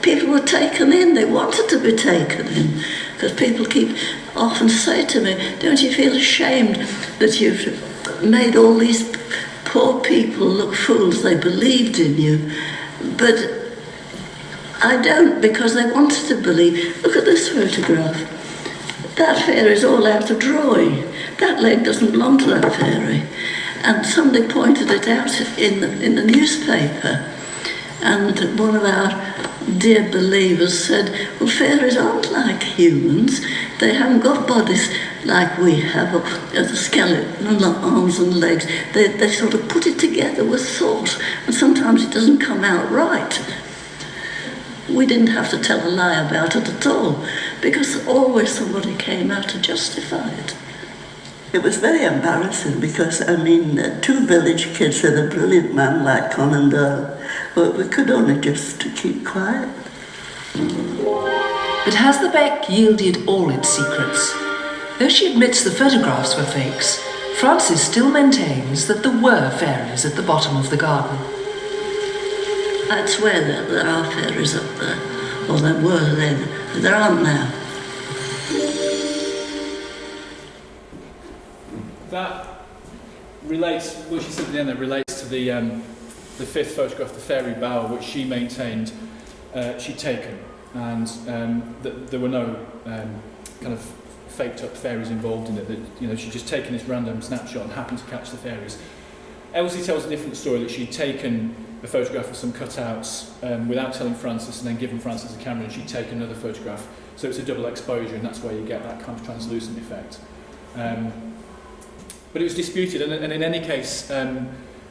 people were taken in. They wanted to be taken in, because people keep often say to me, don't you feel ashamed that you've made all these poor people look fools? They believed in you. But I don't, because they wanted to believe. Look at this photograph. That fairy's all out of drawing. That leg doesn't belong to that fairy. And somebody pointed it out in the newspaper, and one of our dear believers said, well, fairies aren't like humans. They haven't got bodies like we have, a skeleton and arms and legs. They sort of put it together with thought, and sometimes it doesn't come out right. We didn't have to tell a lie about it at all, because always somebody came out to justify it. It was very embarrassing because, I mean, two village kids and a brilliant man like Conan Doyle, but we could only just keep quiet. But has the Beck yielded all its secrets? Though she admits the photographs were fakes, Francis still maintains that there were fairies at the bottom of the garden. I'd swear that there are fairies up there, or there were then, but there aren't now. That relates, what she said at the end, that relates to the fifth photograph, the fairy bower, which she maintained she'd taken, and that there were no kind of faked up fairies involved in it. That, you know, she'd just taken this random snapshot and happened to catch the fairies. Elsie tells a different story, that she'd taken a photograph of some cutouts without telling Francis, and then given Francis a camera, and she'd taken another photograph. So it's a double exposure, and that's where you get that kind of translucent effect. But it was disputed, and in any case,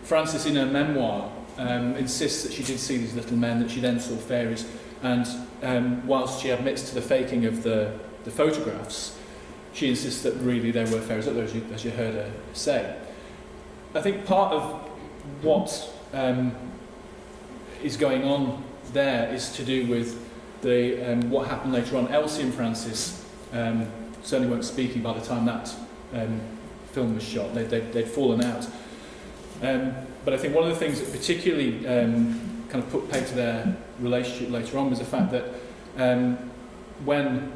Frances in her memoir insists that she did see these little men, that she then saw fairies, and whilst she admits to the faking of the photographs, she insists that really there were fairies up there, as you heard her say. I think part of what is going on there is to do with what happened later on. Elsie and Francis certainly weren't speaking by the time that film was shot. They'd fallen out. But I think one of the things that particularly kind of put paid to their relationship later on was the fact that when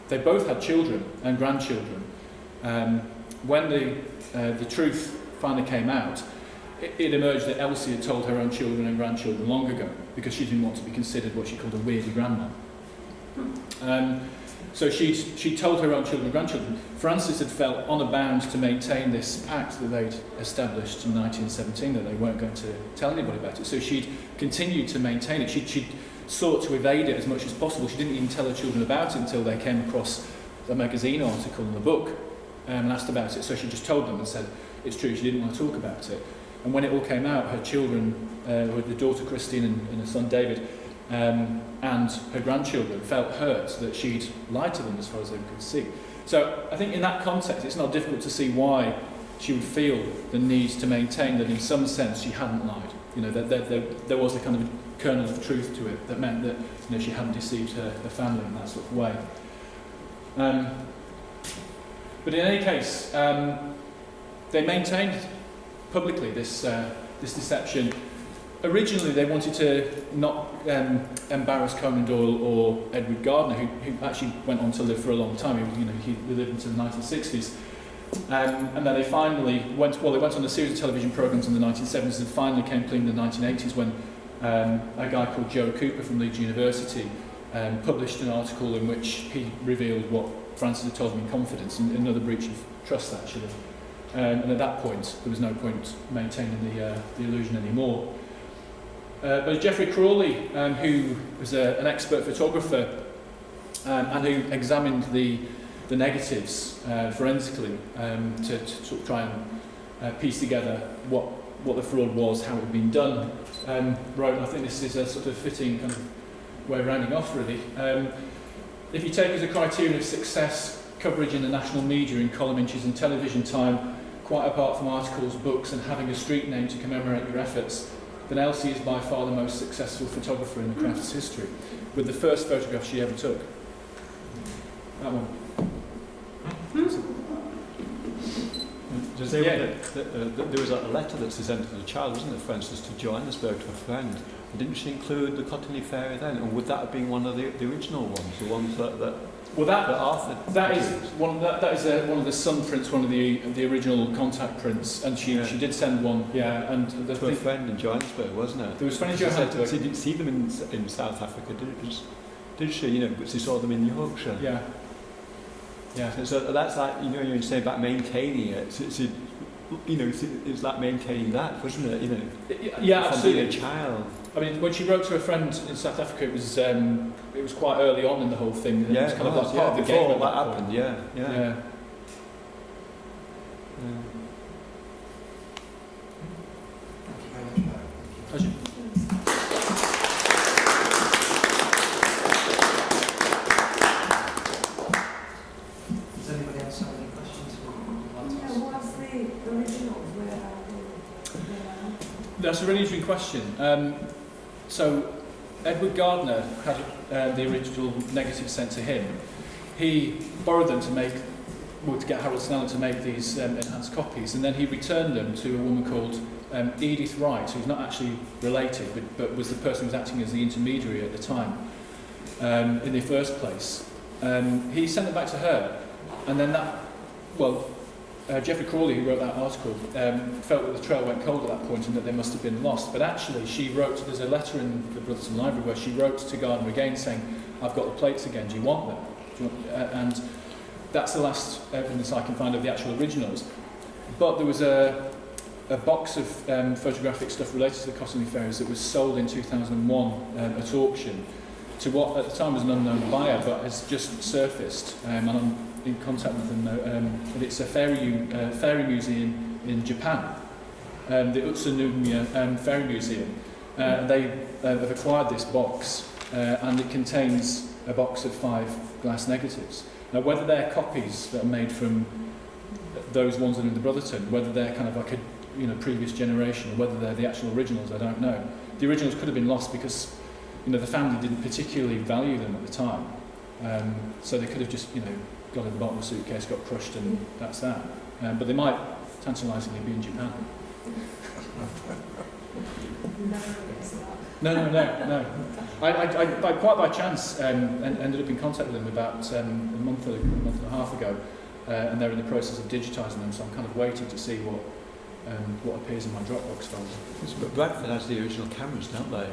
they both had children and grandchildren, when the truth finally came out, it emerged that Elsie had told her own children and grandchildren long ago because she didn't want to be considered what she called a weirdy grandma. So she told her own children and grandchildren. Frances had felt honour bound to maintain this pact that they'd established in 1917, that they weren't going to tell anybody about it. So she'd continued to maintain it. She'd sought to evade it as much as possible. She didn't even tell her children about it until they came across a magazine article and a book and asked about it. So she just told them and said it's true. She didn't want to talk about it. And when it all came out, her children, the daughter Christine and her son David, and her grandchildren felt hurt that she'd lied to them as far as they could see. So I think in that context, it's not difficult to see why she would feel the need to maintain that in some sense she hadn't lied. You know, that there was a kind of kernel of truth to it that meant that, you know, she hadn't deceived her family in that sort of way. But in any case, they maintained publicly this deception. Originally, they wanted to not embarrass Conan Doyle or Edward Gardner, who actually went on to live for a long time. He lived into the 1960s. And then they finally went on a series of television programs in the 1970s and finally came clean in the 1980s when a guy called Joe Cooper from Leeds University published an article in which he revealed what Frances had told him in confidence, and another breach of trust, actually. And at that point, there was no point maintaining the illusion anymore. But Geoffrey Crawley, who was an expert photographer and who examined the negatives forensically to sort of try and piece together what the fraud was, how it had been done, wrote, and I think this is a sort of fitting kind of way of rounding off, really. If you take as a criterion of success coverage in the national media in column inches and television time, quite apart from articles, books and having a street name to commemorate your efforts, then Elsie is by far the most successful photographer in the craft's history, with the first photograph she ever took. That one. There was a letter that she sent to the child, wasn't it, Frances, to Johannesburg to a friend. Didn't she include the Cottingley Fairy then? And would that have been one of the original ones, the ones that Arthur? That is one of the son prints, one of the original contact prints, and she did send one, and to a friend in Johannesburg, wasn't it? There was a friend in Johannesburg. She didn't see them in South Africa, did she? You know, but she saw them in Yorkshire. Yeah. Yeah. So that's like, you know, you're saying about maintaining it. It's like maintaining that, wasn't it? You know. Yeah, absolutely. Being a child. I mean, when she wrote to a friend in South Africa, it was quite early on in the whole thing. Yeah, it was kind of like part of the game. Before that happened, yeah. Pleasure. Does anybody else have any questions? What's the originals? Where are they? That's a really interesting question. So, Edward Gardner had the original negatives sent to him. He borrowed them to get Harold Snellen to make these enhanced copies, and then he returned them to a woman called Edith Wright, who's not actually related, but was the person who was acting as the intermediary at the time in the first place. He sent them back to her, and then Geoffrey Crawley, who wrote that article, felt that the trail went cold at that point and that they must have been lost. But actually, there's a letter in the Brotherton Library where she wrote to Gardner again saying, "I've got the plates again, do you want them?" And that's the last evidence I can find of the actual originals. But there was a box of photographic stuff related to the Cottingley Fairies that was sold in 2001 at auction to what at the time was an unknown buyer, but has just surfaced, and I'm in contact with them now. And it's a fairy museum in Japan, the Utsunomiya Fairy Museum. They have acquired this box, and it contains a box of 5 glass negatives. Now, whether they're copies that are made from those ones that are in the Brotherton, whether they're kind of like a previous generation, or whether they're the actual originals, I don't know. The originals could have been lost because the family didn't particularly value them at the time, so they could have just got in the bottom of a suitcase, got crushed, and that's that. But they might tantalisingly be in Japan. No. I quite by chance ended up in contact with them about a month and a half ago, and they're in the process of digitising them. So I'm kind of waiting to see what appears in my Dropbox folder. But Bradford has the original cameras, don't they?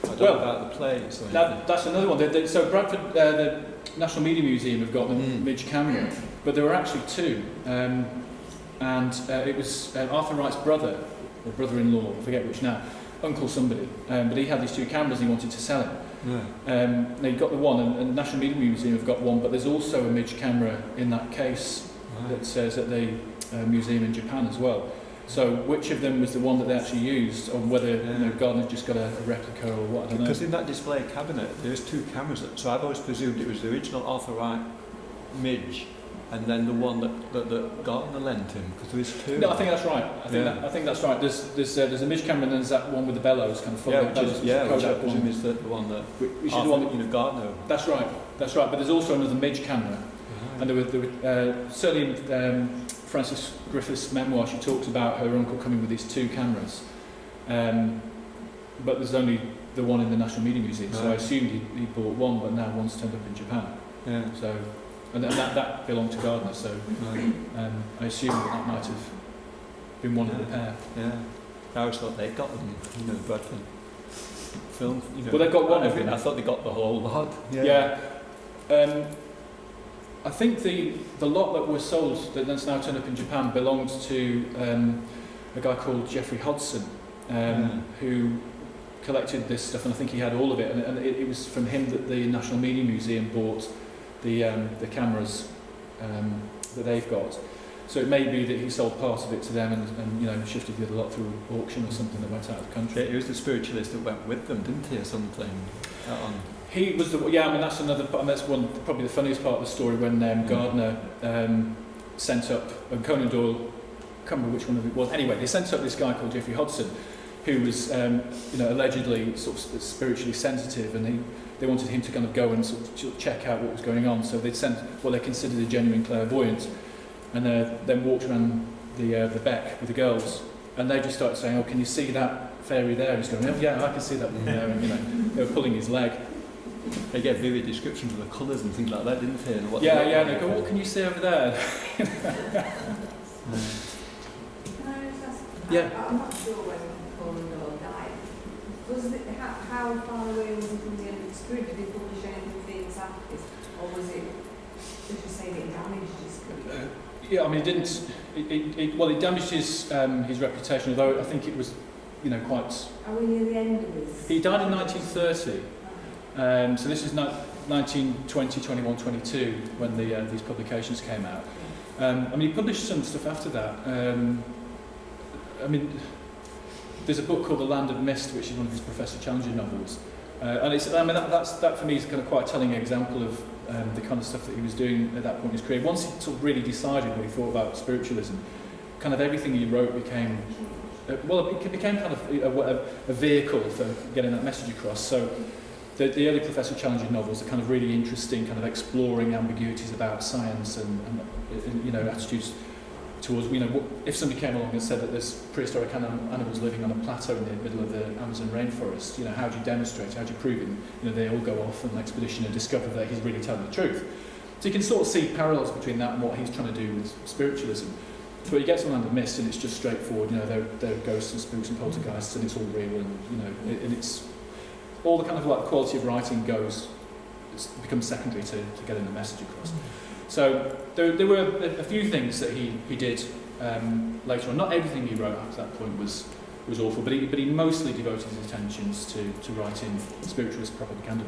I don't Well, know about the plates. That's another one. So Bradford, the National Media Museum have got the Midge camera, but there were actually two, and it was Arthur Wright's brother, or brother-in-law, I forget which now, uncle somebody, but he had these two cameras and he wanted to sell it. Yeah. They got the one, and the National Media Museum have got one, but there's also a Midge camera in that case that says at the museum in Japan as well. So which of them was the one that they actually used, or whether Gardner just got a replica or what, I don't know. Because in that display cabinet there's two cameras, so I've always presumed it was the original Arthur Wright Midge and then the one that Gardner lent him, because there is two. No, I think that's right. I think that's right. There's a Midge camera and then there's that one with the bellows, kind of full of bellows. Which I presume is the one that which is the one that Gardner. That's right. But there's also another Midge camera, and there were certainly in Frances Griffith's memoir, she talks about her uncle coming with these two cameras, but there's only the one in the National Media Museum. So I assumed he bought one, but now one's turned up in Japan. Yeah. So, and that belonged to Gardner. So I assume that might have been one of the pair. Yeah. I always thought they got them, Bradford film. Well, they've got one of them. I thought they got the whole lot. Yeah. I think the lot that was sold that's now turned up in Japan belonged to a guy called Geoffrey Hodson, who collected this stuff, and I think he had all of it, and it was from him that the National Media Museum bought the cameras that they've got. So it may be that he sold part of it to them and shifted the other lot through auction or something that went out of the country. Yeah, it was the spiritualist that went with them, didn't he, or something? He was that's another part, and that's probably the funniest part of the story when Gardner sent up, and Conan Doyle, I can't remember which one of it was. Anyway, they sent up this guy called Geoffrey Hodson, who was allegedly sort of spiritually sensitive, and they wanted him to kind of go and sort of check out what was going on. So they'd sent what they considered a genuine clairvoyant, and then walked around the beck with the girls, and they just started saying, "Oh, can you see that fairy there?" And he's going, "Oh, yeah, I can see that one there." And they were pulling his leg. They gave vivid descriptions of the colours and things like that, didn't they? And And they go, "What can you see over there?" Can I just ask? Yeah. I'm not sure when Conan Doyle died. How far away was he from the end of his career? Did he publish anything famous after this, or was it? Did you say that it damaged his career? Yeah, I mean, it didn't. It damaged his reputation. Although I think it was, quite. Are we near the end of his? He died in 1930. So this is 1920, 21, 22 when these publications came out. He published some stuff after that. There's a book called The Land of Mist, which is one of his Professor Challenger novels, and that for me is kind of quite a telling example of the kind of stuff that he was doing at that point in his career. Once he sort of really decided what he thought about spiritualism, kind of everything he wrote became it became kind of a vehicle for getting that message across. So the early Professor Challenger novels are kind of really interesting, kind of exploring ambiguities about science and attitudes towards, if somebody came along and said that there's prehistoric animals living on a plateau in the middle of the Amazon rainforest, how do you demonstrate, how do you prove it? They all go off on an expedition and discover that he's really telling the truth. So you can sort of see parallels between that and what he's trying to do with spiritualism. But you get to the Land of Mist and it's just straightforward, there are ghosts and spooks and poltergeists and it's all real, and it's all the kind of like quality of writing it becomes secondary to getting the message across. So there were a few things that he did later on. Not everything he wrote after that point was awful, but he mostly devoted his attentions to writing spiritualist propaganda.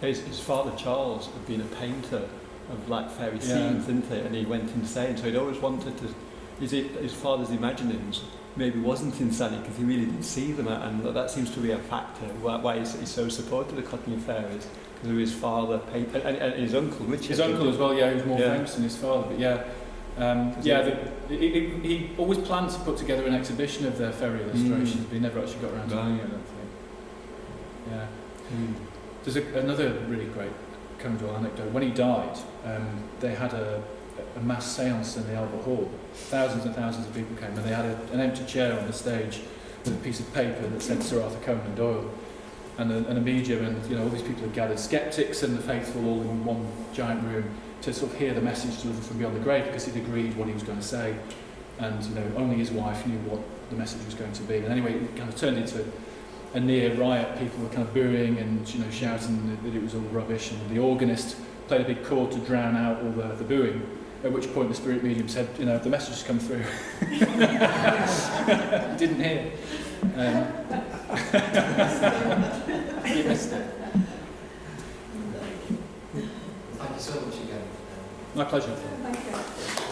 His father Charles had been a painter of like fairy scenes, didn't he? And he went insane. So he'd always wanted to. His father's imaginings maybe wasn't insanity because he really didn't see them, and that seems to be a factor why he's so supported the Cottingley Fairies. Because of his father, and his uncle, Richard. His uncle as well, he was more famous than his father, but he always planned to put together an exhibition of their fairy illustrations, but he never actually got around to doing it, I don't think. Yeah. There's another really great Conan Doyle anecdote. When he died, they had a mass seance in the Albert Hall. Thousands and thousands of people came, and they had an empty chair on the stage with a piece of paper that said Sir Arthur Conan Doyle, and a medium, and all these people had gathered, skeptics and the faithful, all in one giant room, to sort of hear the message delivered from beyond the grave, because he'd agreed what he was going to say, and only his wife knew what the message was going to be. And anyway, it kind of turned into a near riot. People were kind of booing and shouting that it was all rubbish, and the organist played a big chord to drown out all the booing, at which point the spirit medium said, the message has come through. Didn't hear. You missed it. Thank you so much again. My pleasure. Thank you.